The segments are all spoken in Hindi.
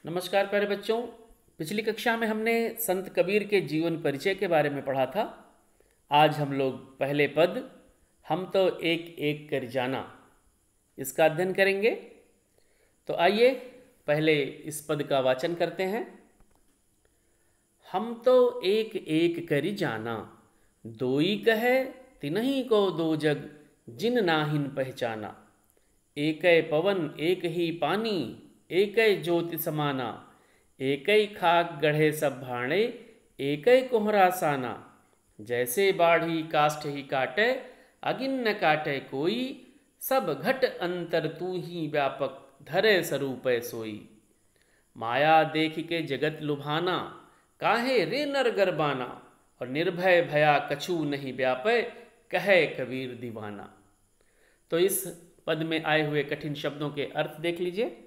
नमस्कार प्यारे बच्चों। पिछली कक्षा में हमने संत कबीर के जीवन परिचय के बारे में पढ़ा था। आज हम लोग पहले पद हम तो एक एक कर जाना इसका अध्ययन करेंगे। तो आइए पहले इस पद का वाचन करते हैं। हम तो एक एक करि जाना, दोई कहे तिनहि को दो जग, जिन नाहिन पहचाना। एकै पवन एक ही पानी, एकै ज्योति समाना। एकै खाक गढ़े सब भाणे, एकै कोहरा साना। जैसे बाढ़ी काष्ठ ही काटे, अगिन न काटे कोई। सब घट अंतर तू ही व्यापक, धरे स्वरूप सोई। माया देख के जगत लुभाना, काहे रे नर गरबाना। और निर्भय भया कछु नहीं व्यापे, कहे कबीर दीवाना। तो इस पद में आए हुए कठिन शब्दों के अर्थ देख लीजिए।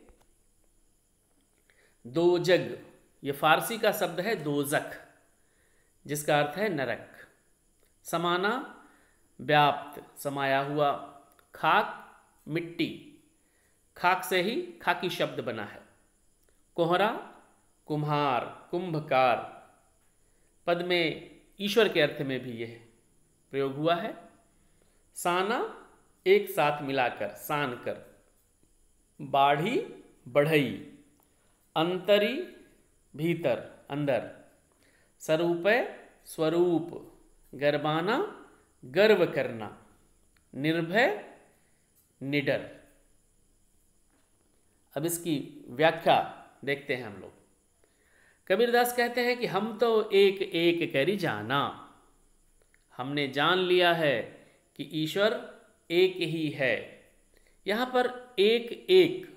दो जग, ये फारसी का शब्द है दोजख, जिसका अर्थ है नरक। समाना, व्याप्त, समाया हुआ। खाक, मिट्टी, खाक से ही खाकी शब्द बना है। कोहरा, कुम्हार, कुंभकार। पद में ईश्वर के अर्थ में भी यह प्रयोग हुआ है। साना, एक साथ मिलाकर, सान कर। बाढ़ी, बढ़ई। अंतरी, भीतर, अंदर। स्वरूप, स्वरूप। गर्बाना, गर्व करना। निर्भय, निडर। अब इसकी व्याख्या देखते हैं हम लोग। कबीरदास कहते हैं कि हम तो एक एक करि जाना, हमने जान लिया है कि ईश्वर एक ही है। यहाँ पर एक एक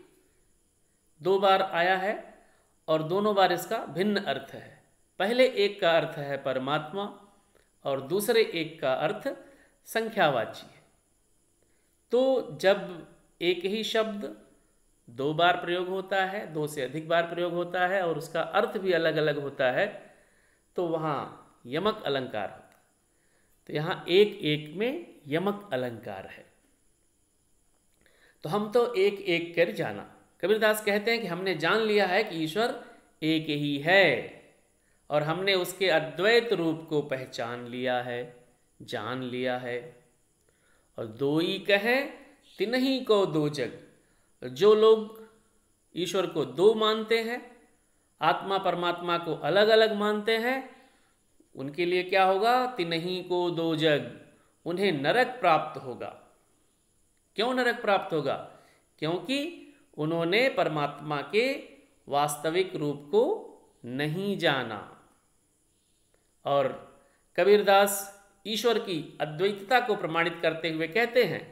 दो बार आया है और दोनों बार इसका भिन्न अर्थ है। पहले एक का अर्थ है परमात्मा और दूसरे एक का अर्थ संख्यावाची है। तो जब एक ही शब्द दो बार प्रयोग होता है, दो से अधिक बार प्रयोग होता है और उसका अर्थ भी अलग अलग होता है, तो वहाँ यमक अलंकार होता है। तो यहाँ एक एक में यमक अलंकार है। तो हम तो एक एक कर जाना। कबीरदास कहते हैं कि हमने जान लिया है कि ईश्वर एक ही है और हमने उसके अद्वैत रूप को पहचान लिया है, जान लिया है। और दोई कहे तिनहि को दो जग। जो लोग ईश्वर को दो मानते हैं, आत्मा परमात्मा को अलग अलग मानते हैं, उनके लिए क्या होगा? तिनहि को दो जग, उन्हें नरक प्राप्त होगा। क्यों नरक प्राप्त होगा? क्योंकि उन्होंने परमात्मा के वास्तविक रूप को नहीं जाना। और कबीरदास ईश्वर की अद्वैतता को प्रमाणित करते हुए कहते हैं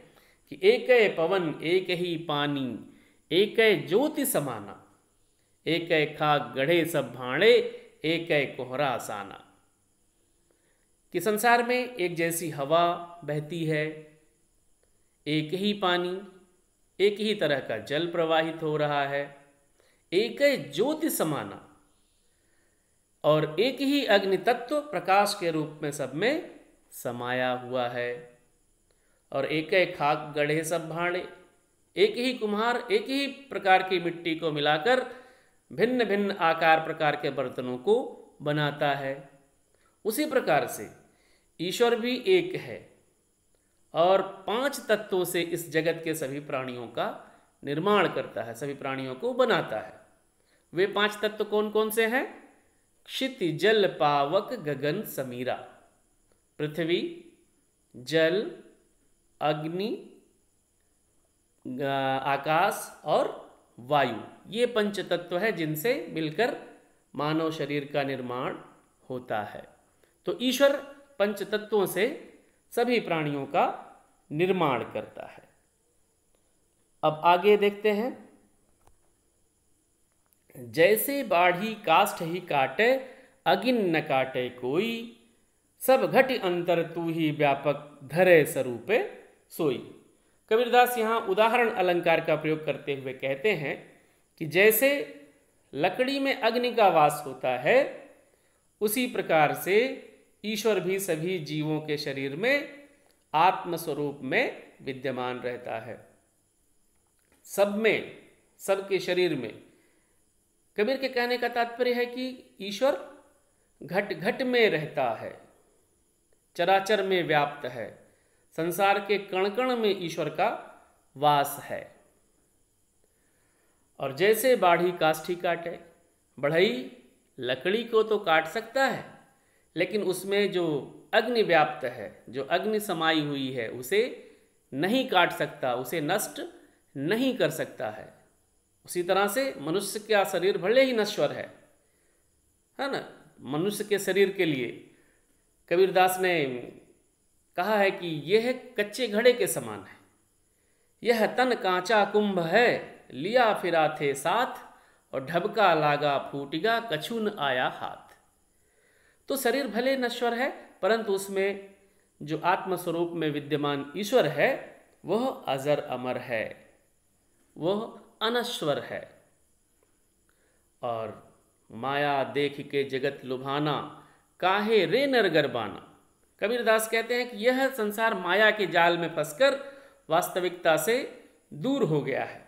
कि एकै पवन एक ही पानी, एकै ज्योति समाना। एकै खाक गढ़े सब भाणे, एकै कोहरा साना। कि संसार में एक जैसी हवा बहती है, एक ही पानी, एक ही तरह का जल प्रवाहित हो रहा है। एक ज्योति समाना, और एक ही अग्नि तत्व प्रकाश के रूप में सब में समाया हुआ है। और एक खाक गढ़े सब भाणे, एक ही कुम्हार एक ही प्रकार की मिट्टी को मिलाकर भिन्न भिन्न आकार प्रकार के बर्तनों को बनाता है। उसी प्रकार से ईश्वर भी एक है और पांच तत्वों से इस जगत के सभी प्राणियों का निर्माण करता है, सभी प्राणियों को बनाता है। वे पांच तत्व कौन कौन से हैं? क्षिति जल पावक गगन समीरा। पृथ्वी, जल, अग्नि, आकाश और वायु, ये पंच तत्व है जिनसे मिलकर मानव शरीर का निर्माण होता है। तो ईश्वर पंच तत्वों से सभी प्राणियों का निर्माण करता है। अब आगे देखते हैं। जैसे बाढ़ी काष्ठ ही काटे, अगिन न काटे कोई। सब घट अंतर तू ही व्यापक, धरे स्वरूपे सोई। कबीरदास यहाँ उदाहरण अलंकार का प्रयोग करते हुए कहते हैं कि जैसे लकड़ी में अग्नि का वास होता है, उसी प्रकार से ईश्वर भी सभी जीवों के शरीर में आत्मस्वरूप में विद्यमान रहता है। सब में, सबके शरीर में कबीर के कहने का तात्पर्य है कि ईश्वर घट घट में रहता है, चराचर में व्याप्त है, संसार के कण कण में ईश्वर का वास है। और जैसे बाढ़ी काष्ठी काटे, बढ़ई लकड़ी को तो काट सकता है, लेकिन उसमें जो अग्नि व्याप्त है, जो अग्नि समाई हुई है, उसे नहीं काट सकता, उसे नष्ट नहीं कर सकता है। उसी तरह से मनुष्य का शरीर भले ही नश्वर है ना। मनुष्य के शरीर के लिए कबीरदास ने कहा है कि यह कच्चे घड़े के समान है, यह तन कांचा कुंभ है, लिया फिरा थे साथ, और ढबका लागा फूटिगा कछुन आया हाथ। तो शरीर भले नश्वर है, परंतु उसमें जो आत्मस्वरूप में विद्यमान ईश्वर है वह अजर अमर है, वह अनश्वर है। और माया देख के जगत लुभाना, काहे रे नरगरबाना। कबीरदास कहते हैं कि यह संसार माया के जाल में फंसकर वास्तविकता से दूर हो गया है,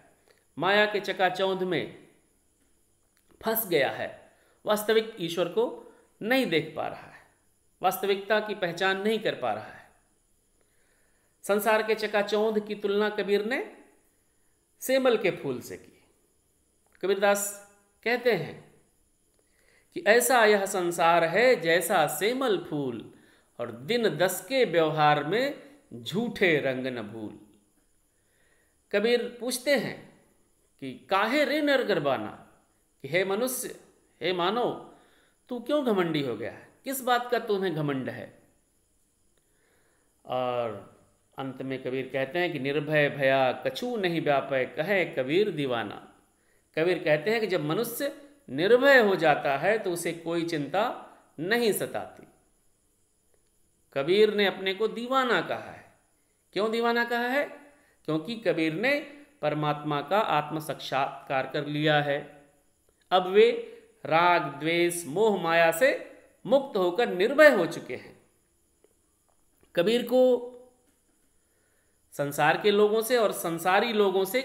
माया के चकाचौंध में फंस गया है, वास्तविक ईश्वर को नहीं देख पा रहा है, वास्तविकता की पहचान नहीं कर पा रहा है। संसार के चकाचौंध की तुलना कबीर ने सेमल के फूल से की। कबीरदास कहते हैं कि ऐसा यह संसार है जैसा सेमल फूल, और दिन 10 के व्यवहार में झूठे रंग न भूल। कबीर पूछते हैं कि काहे रे नरगरबाना, कि हे मनुष्य, हे मानव, तू क्यों घमंडी हो गया है, किस बात का तुम्हें घमंड है। और अंत में कबीर कहते हैं कि निर्भय भया कछु नहीं व्यापय, कहे कबीर दीवाना। कबीर कहते हैं कि जब मनुष्य निर्भय हो जाता है तो उसे कोई चिंता नहीं सताती। कबीर ने अपने को दीवाना कहा है। क्यों दीवाना कहा है? क्योंकि कबीर ने परमात्मा का आत्म साक्षात्कार कर लिया है। अब वे राग द्वेष मोह माया से मुक्त होकर निर्भय हो चुके हैं। कबीर को संसार के लोगों से और संसारी लोगों से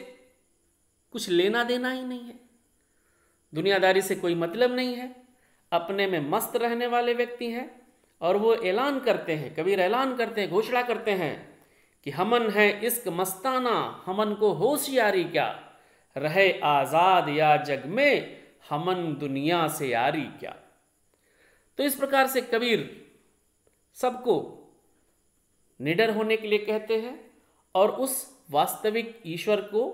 कुछ लेना देना ही नहीं है, दुनियादारी से कोई मतलब नहीं है। अपने में मस्त रहने वाले व्यक्ति हैं और वो ऐलान करते हैं, कबीर ऐलान करते हैं, घोषणा करते हैं कि हमन है इश्क मस्ताना, हमन को होशियारी क्या, रहे आज़ाद या जग में, हमन दुनिया से यारी क्या। तो इस प्रकार से कबीर सबको निडर होने के लिए कहते हैं और उस वास्तविक ईश्वर को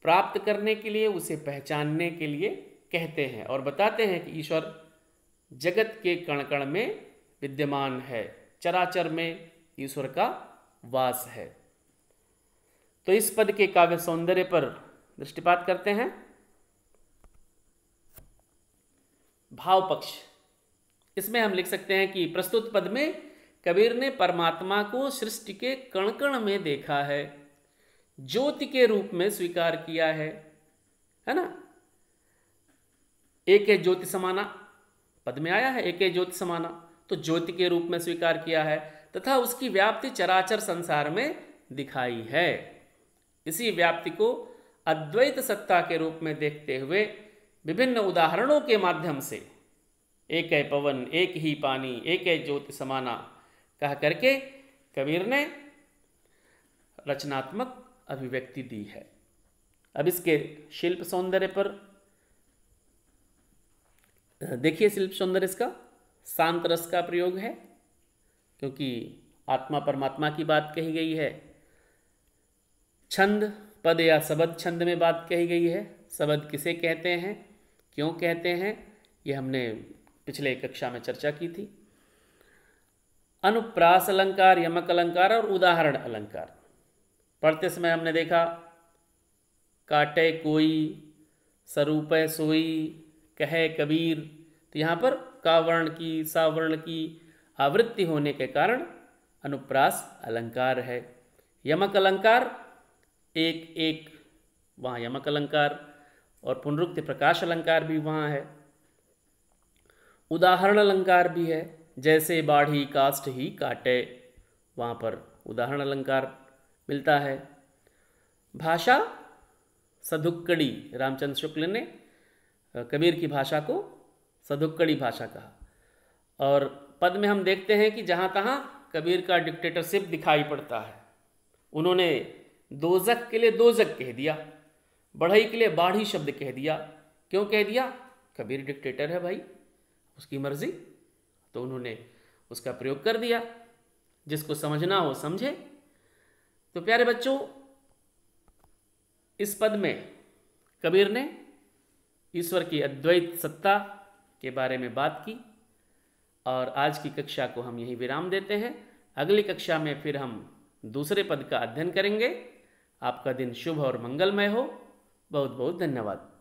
प्राप्त करने के लिए, उसे पहचानने के लिए कहते हैं और बताते हैं कि ईश्वर जगत के कण कण में विद्यमान है, चराचर में ईश्वर का वास है। तो इस पद के काव्य सौंदर्य पर दृष्टिपात करते हैं। भाव पक्ष, इसमें हम लिख सकते हैं कि प्रस्तुत पद में कबीर ने परमात्मा को सृष्टि के कण कण में देखा है, ज्योति के रूप में स्वीकार किया है ना। एक है ज्योति समाना, पद में आया है एक है ज्योति समाना, तो ज्योति के रूप में स्वीकार किया है तथा उसकी व्याप्ति चराचर संसार में दिखाई है। इसी व्याप्ति को अद्वैत सत्ता के रूप में देखते हुए विभिन्न उदाहरणों के माध्यम से एक है पवन, एक ही पानी, एक है ज्योति समाना कह करके कबीर ने रचनात्मक अभिव्यक्ति दी है। अब इसके शिल्प सौंदर्य पर देखिए। शिल्प सौंदर्य इसका शांत रस का प्रयोग है, क्योंकि आत्मा परमात्मा की बात कही गई है। छंद पद या शब्द छंद में बात कही गई है। शब्द किसे कहते हैं, क्यों कहते हैं, ये हमने पिछले कक्षा में चर्चा की थी। अनुप्रास अलंकार, यमक अलंकार और उदाहरण अलंकार पढ़ते समय हमने देखा काटे कोई, सरूपे सोई, कहे कबीर। तो यहाँ पर का वर्ण की, सा वर्ण की आवृत्ति होने के कारण अनुप्रास अलंकार है। यमक अलंकार एक एक, वहाँ यमक अलंकार और पुनरुक्ति प्रकाश अलंकार भी वहाँ है। उदाहरण अलंकार भी है, जैसे बाढ़ी काष्ठ ही काटे, वहाँ पर उदाहरण अलंकार मिलता है। भाषा सधुक्कड़ी रामचंद्र शुक्ल ने कबीर की भाषा को सदुक्कड़ी भाषा कहा। और पद में हम देखते हैं कि जहाँ तहाँ कबीर का डिक्टेटरशिप दिखाई पड़ता है। उन्होंने दोजक के लिए दोजक कह दिया, बढ़ई के लिए बाढ़ी शब्द कह दिया। क्यों कह दिया? कबीर डिक्टेटर है भाई, उसकी मर्जी, तो उन्होंने उसका प्रयोग कर दिया। जिसको समझना हो समझे। तो प्यारे बच्चों, इस पद में कबीर ने ईश्वर की अद्वैत सत्ता के बारे में बात की। और आज की कक्षा को हम यहीं विराम देते हैं। अगली कक्षा में फिर हम दूसरे पद का अध्ययन करेंगे। आपका दिन शुभ और मंगलमय हो। बहुत बहुत धन्यवाद।